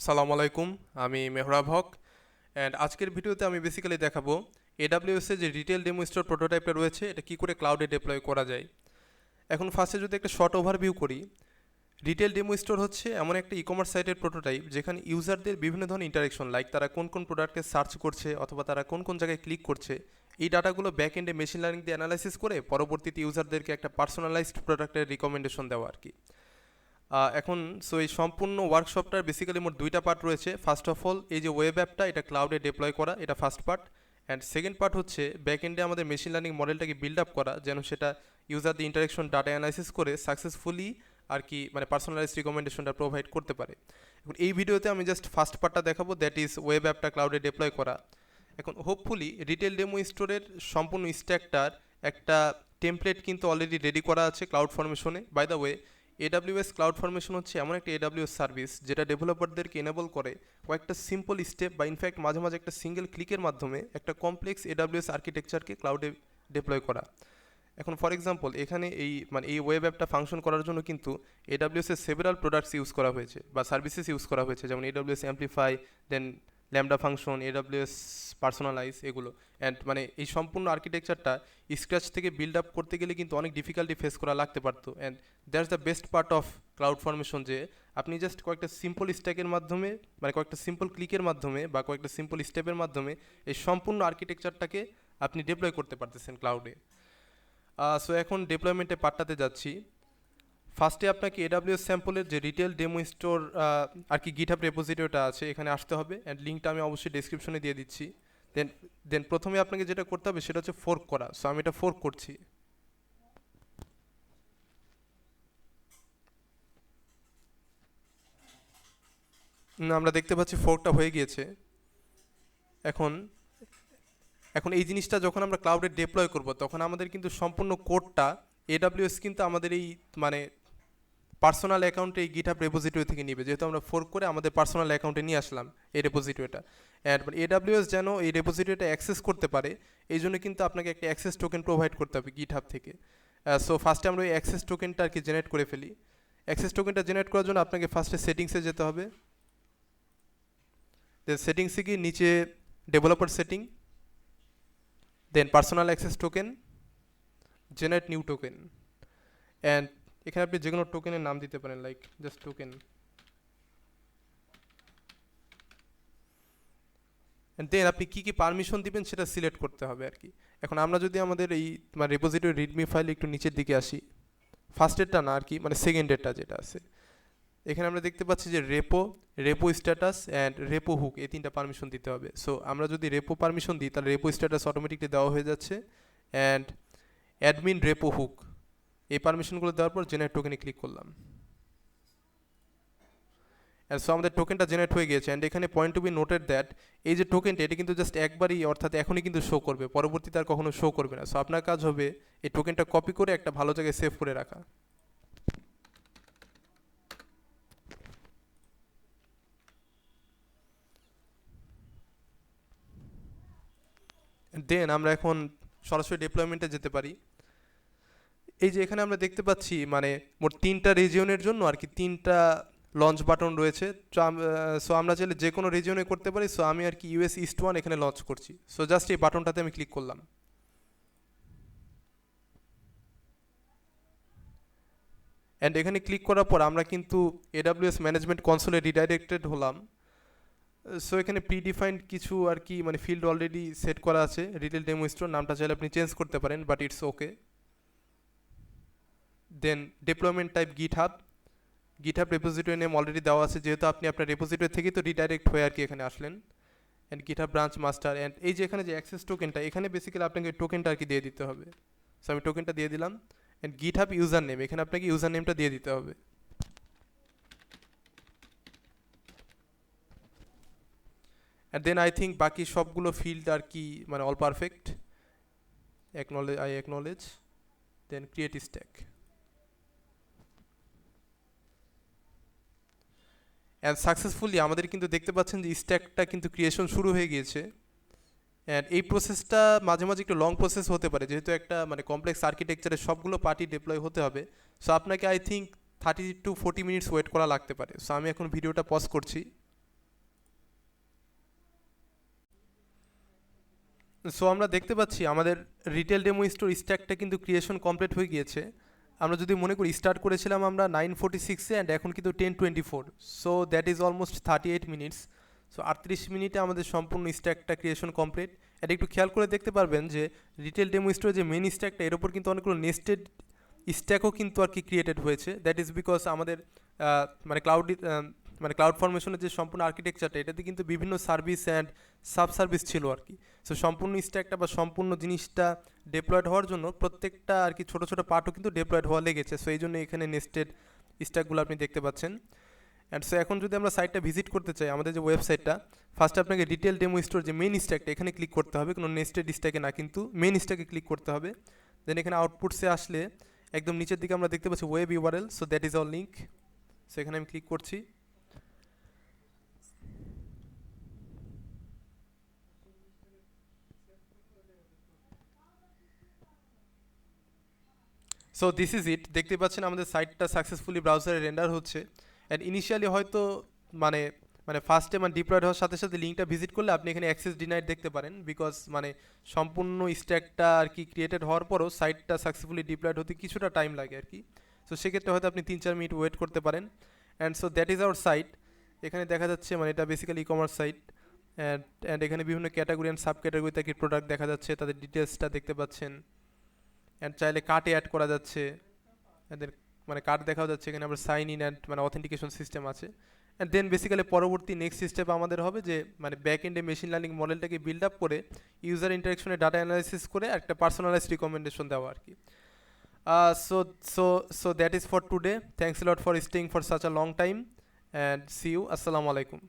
আসসালামু আলাইকুম, আমি মেহরাব হক। অ্যান্ড আজকের ভিডিওতে আমি বেসিক্যালি দেখাবো এডাব্লিউএসে যে রিটেল ডেমো স্টোর প্রোটোটাইপটা রয়েছে এটা কী করে ক্লাউডে ডিপ্লয় করা যায়। এখন ফার্স্টে যদি একটা শর্ট ওভারভিউ করি, রিটেল ডেমো স্টোর হচ্ছে এমন একটা ই কমার্স সাইটের প্রোটোটাইপ যেখানে ইউজারদের বিভিন্ন ধরনের ইন্টারাকশন, লাইক তারা কোন কোন প্রোডাক্টে সার্চ করছে অথবা তারা কোন কোন জায়গায় ক্লিক করছে, এই ডাটাগুলো ব্যাক এন্ডে মেশিন লার্নিং দিয়ে অ্যানালাইসিস করে পরবর্তীতে ইউজারদেরকে একটা পার্সোনালাইজড প্রোডাক্টের রিকমেন্ডেশন দেওয়া আর কি। এখন সো এই সম্পূর্ণ ওয়ার্কশপটার বেসিক্যালি মোট দুইটা পার্ট রয়েছে। ফার্স্ট অফ অল, এই যে ওয়েব অ্যাপটা এটা ক্লাউডে ডিপ্লয় করা, এটা first part. And second part হচ্ছে ব্যাক এন্ডে আমাদের মেশিন লার্নিং মডেলটাকে বিল্ড আপ করা, যেন সেটা ইউজার দি ইন্টারাকশন ডাটা অ্যানালাইসিস করে সাকসেসফুলি আর কি মানে পার্সোনালাইজড রিকমেন্ডেশনটা প্রোভাইড করতে পারে। এখন এই ভিডিওতে আমি জাস্ট ফার্স্ট পার্টটা দেখাবো, দ্যাট ইজ ওয়েব অ্যাপটা ক্লাউডে ডিপ্লয় করা। এখন হোপফুলি রিটেল ডেমো স্টোরের সম্পূর্ণ স্ট্যাকটার একটা টেমপ্লেট কিন্তু অলরেডি রেডি করা আছে ক্লাউড ফরমেশনে। By the way, AWS cloud formation হচ্ছে এমন একটা এডাব্লিউএস সার্ভিস যেটা ডেভেলপারদেরকে এনেবল করে কয়েকটা সিম্পল স্টেপ বা ইনফ্যাক্ট মাঝে মাঝে একটা সিঙ্গেল ক্লিকের মাধ্যমে একটা কমপ্লেক্স এডাব্লিউএস আর্কিটেকচারকে ক্লাউডে ডিপ্লয় করা। এখন ফর এক্সাম্পল এখানে এই ওয়েব অ্যাপটা ফাংশন করার জন্য কিন্তু এডাব্লিউএসের সেভারাল প্রোডাক্টস ইউজ করা হয়েছে বা সার্ভিসেস ইউজ করা হয়েছে, যেমন এডাব্লিউএস অ্যাম্পলিফাই, দেন ল্যামডা ফাংশন, এডাব্লিউএস পার্সোনালাইজ, এগুলো। অ্যান্ড মানে এই সম্পূর্ণ আর্কিটেকচারটা স্ক্র্যাচ থেকে বিল্ড আপ করতে গেলে কিন্তু অনেক ডিফিকাল্টি ফেস করা লাগতে পারতো। And that's the best part of cloud formation, যে আপনি জাস্ট কয়েকটা সিম্পল স্ট্যাকের মাধ্যমে মানে কয়েকটা সিম্পল ক্লিকের মাধ্যমে বা কয়েকটা সিম্পল স্টেপের মাধ্যমে এই সম্পূর্ণ আর্কিটেকচারটাকে আপনি ডিপ্লয় করতে পারতেছেন ক্লাউডে। সো এখন ডিপ্লয়মেন্টে পার্টটাতে যাচ্ছি। ফার্স্টে আপনাকে এডাব্লিউএস স্যাম্পলের যে রিটেল ডেমো স্টোর আর কি গিটহাব রেপোজিটরিটা আছে এখানে আসতে হবে, অ্যান্ড লিঙ্কটা আমি অবশ্যই ডেসক্রিপশনে দিয়ে দিচ্ছি। দেন দেন প্রথমে আপনাকে যেটা করতে হবে সেটা হচ্ছে ফোর্ক করা। সো আমি এটা ফোর্ক করছি। আমরা দেখতে পাচ্ছি ফোর্কটা হয়ে গিয়েছে। এখন এখন এই জিনিসটা যখন আমরা ক্লাউডে ডিপ্লয় করব তখন আমাদের কিন্তু সম্পূর্ণ কোডটা এডাব্লিউএস কিন্তু আমাদের এই মানে পার্সোনাল অ্যাকাউন্টে এই গিটহাব রেপোজিটরি থেকে নিবে, যেহেতু আমরা ফোর্ক করে আমাদের পার্সোনাল অ্যাকাউন্টে নিয়ে আসলাম এই রেপোজিটরিটা। অ্যান্ড এডাব্লিউএস যেন এই রেপোজিটরিটা অ্যাক্সেস করতে পারে এই জন্য কিন্তু আপনাকে একটা অ্যাক্সেস টোকেন প্রোভাইড করতে হবে গিটহাব থেকে। সো ফার্স্টে আমরা ওই অ্যাক্সেস টোকেনটা আর কি জেনারেট করে ফেলি। অ্যাক্সেস টোকেনটা জেনারেট করার জন্য আপনাকে ফার্স্টে সেটিংসে যেতে হবে। দেন সেটিংসে গিয়ে নিচে developer setting, then personal access token, generate new token. And এখানে আপনি যে কোনো টোকেনের নাম দিতে পারেন, লাইক জাস্ট টোকেন। দেন আপনি কী কী পারমিশন দিবেন সেটা সিলেক্ট করতে হবে আর কি। এখন আমরা যদি আমাদের এই মানে রেপোজিটরি রিডমি ফাইল একটু নিচের দিকে আসি, ফার্স্টেরটা না আর কি মানে সেকেন্ডেরটা যেটা আছে, এখানে আমরা দেখতে পাচ্ছি যে repo, repo status and repo hook, এই তিনটা পারমিশন দিতে হবে। সো আমরা যদি রেপো পারমিশন দিই তাহলে রেপো স্ট্যাটাস অটোমেটিকলি দেওয়া হয়ে যাচ্ছে। অ্যান্ড অ্যাডমিন রেপো হুক, এই পারমিশনগুলো দেওয়ার পর জেনারেট টোকেনে ক্লিক করলাম। সো আমাদের টোকেনটা জেনারেট হয়ে গিয়েছে। অ্যান্ড এখানে point to be noted that এই যে টোকেনটা এটা কিন্তু জাস্ট একবারই, অর্থাৎ এখনই কিন্তু শো করবে, পরবর্তীতে আর কখনো শো করবে না। সো আপনার কাজ হবে এই টোকেনটা কপি করে একটা ভালো জায়গায় সেভ করে রাখা। দেন আমরা এখন সরাসরি ডিপ্লয়মেন্টে যেতে পারি। এই যে এখানে আমরা দেখতে পাচ্ছি মানে মোট তিনটা রিজিয়নের জন্য আর কি তিনটা লঞ্চ বাটন রয়েছে। সো আমরা চাইলে যে কোনো রিজিয়নে করতে পারি। সো আমি আর কি ইউএস ইস্ট ওয়ান এখানে লঞ্চ করছি। সো জাস্ট এই বাটনটাতে আমি ক্লিক করলাম। অ্যান্ড এখানে ক্লিক করার পর আমরা কিন্তু এডাব্লিউএস ম্যানেজমেন্ট কনসোলে রিডাইরেক্টেড হলাম। সো এখানে প্রিডিফাইন্ড কিছু আর কি মানে ফিল্ড অলরেডি সেট করা আছে। রিটেল ডেমো স্টোর নামটা চাইলে আপনি চেঞ্জ করতে পারেন, but it's okay. Then deployment type GitHub, GitHub repository name already দেওয়া আছে, যেহেতু আপনি আপনার রেপোজিটরি থেকেই তো রিডাইরেক্ট হয়ে আর কি এখানে আসলেন। And GitHub branch master, and এই যে এখানে যে অ্যাক্সেস টোকেনটা, এখানে বেসিক্যালি আপনাকে টোকেনটা আর কি দিয়ে দিতে হবে। সো আমি টোকেনটা দিয়ে দিলাম। অ্যান্ড গিটহাব ইউজার নেম, এখানে আপনাকে ইউজার নেমটা দিয়ে দিতে হবে। অ্যান্ড দেন আই থিঙ্ক বাকি সবগুলো ফিল্ড আর কি মানে all perfect. Acknowledge, then create stack. And successfully আমাদের কিন্তু দেখতে পাচ্ছেন যে স্ট্যাকটা কিন্তু ক্রিয়েশন শুরু হয়ে গিয়েছে। অ্যান্ড এই প্রসেসটা মাঝে মাঝে একটু লং প্রসেস হতে পারে, যেহেতু একটা মানে কমপ্লেক্স আর্কিটেকচারের সবগুলো পার্টি ডিপ্লয় হতে হবে। সো আপনাকে I think 30 to 40 minutes wait করা লাগতে পারে। সো আমি এখন ভিডিওটা পজ করছি। সো আমরা দেখতে পাচ্ছি আমাদের রিটেল ডেমো স্টোর স্ট্যাকটা কিন্তু ক্রিয়েশন কমপ্লিট হয়ে গিয়েছে। আমরা যদি মনে করি স্টার্ট করেছিলাম আমরা 9:46-এ অ্যান্ড এখন কিন্তু 10:24, so that is almost 38 minutes. So 38 মিনিটে আমাদের সম্পূর্ণ স্ট্যাকটা ক্রিয়েশন কমপ্লিট। এটা একটু খেয়াল করে দেখতে পারবেন যে রিটেল ডেমো স্টোরের যে মেন স্ট্যাকটা এর উপর কিন্তু অনেকগুলো নেস্টেড স্ট্যাকও কিন্তু আর কি ক্রিয়েটেড হয়েছে। দ্যাট ইজ বিকজ আমাদের মানে ক্লাউড ফরমেশনের যে সম্পূর্ণ আর্কিটেকচারটা এটাতে কিন্তু বিভিন্ন সার্ভিস অ্যান্ড সাব সার্ভিস ছিল আর কি। সো সম্পূর্ণ স্ট্যাকটা বা সম্পূর্ণ জিনিসটা ডেপ্লয়েড হওয়ার জন্য প্রত্যেকটা আর কি ছোটো ছোটো পার্টও কিন্তু ডেপ্লয়েড হওয়া লেগেছে। সো এই জন্য এখানে নেস্টেড স্ট্যাকগুলো আপনি দেখতে পাচ্ছেন। অ্যান্ড সো এখন যদি আমরা সাইটটা ভিজিট করতে চাই, আমাদের যে ওয়েবসাইটটা, ফার্স্ট আপনাকে রিটেল ডেমো স্টোর যে মেন স্ট্যাকটা এখানে ক্লিক করতে হবে, কোনো নেস্টেড স্ট্যাকে না, কিন্তু মেন স্ট্যাকে ক্লিক করতে হবে। দেন এখানে আউটপুটসে আসলে একদম নিচের দিকে আমরা দেখতে পাচ্ছি web URL, so that is hour link. So এখানে আমি ক্লিক করছি। সো দিস ইজ ইট, দেখতে পাচ্ছেন আমাদের সাইটটা সাকসেসফুলি ব্রাউজারে রেন্ডার হচ্ছে। অ্যান্ড ইনিশিয়ালি হয়তো মানে মানে ফার্স্টে মানে ডিপ্লয়েড হওয়ার সাথে সাথে লিঙ্কটা ভিজিট করলে আপনি এখানে অ্যাক্সেস ডিনাইড দেখতে পারেন, বিকজ মানে সম্পূর্ণ স্ট্যাকটা আর কি ক্রিয়েটেড হওয়ার পরও সাইটটা সাকসেসফুলি ডিপ্লয়েড হতে কিছুটা টাইম লাগে আর কি। সো সেক্ষেত্রে হয়তো আপনি 3-4 মিনিট ওয়েট করতে পারেন। And so that is our site. এখানে দেখা যাচ্ছে মানে এটা basically e commerce site. And এখানে বিভিন্ন ক্যাটাগরি অ্যান্ড সাব ক্যাটাগরিতে আর কি প্রোডাক্ট দেখা যাচ্ছে, তাদের ডিটেলসটা দেখতে পাচ্ছেন। অ্যান্ড চাইলে কার্টে অ্যাড করা যাচ্ছে, এদের মানে কার্ড দেখাও যাচ্ছে। এখানে আমরা সাইন ইন অ্যান্ড মানে অথেন্টিকেশন সিস্টেম আছে। অ্যান্ড দেন বেসিক্যালি পরবর্তী নেক্সট স্টেপ আমাদের হবে যে মানে ব্যাক এন্ডে মেশিন লার্নিং মডেলটাকে বিল্ড আপ করে ইউজার ইন্টারাকশনে ডাটা অ্যানালাইসিস করে একটা পার্সোনালাইজড রিকমেন্ডেশন দেওয়া আর কি। So so so that is for today. Thanks lot for staying for such a long time and see you. আসসালামু আলাইকুম।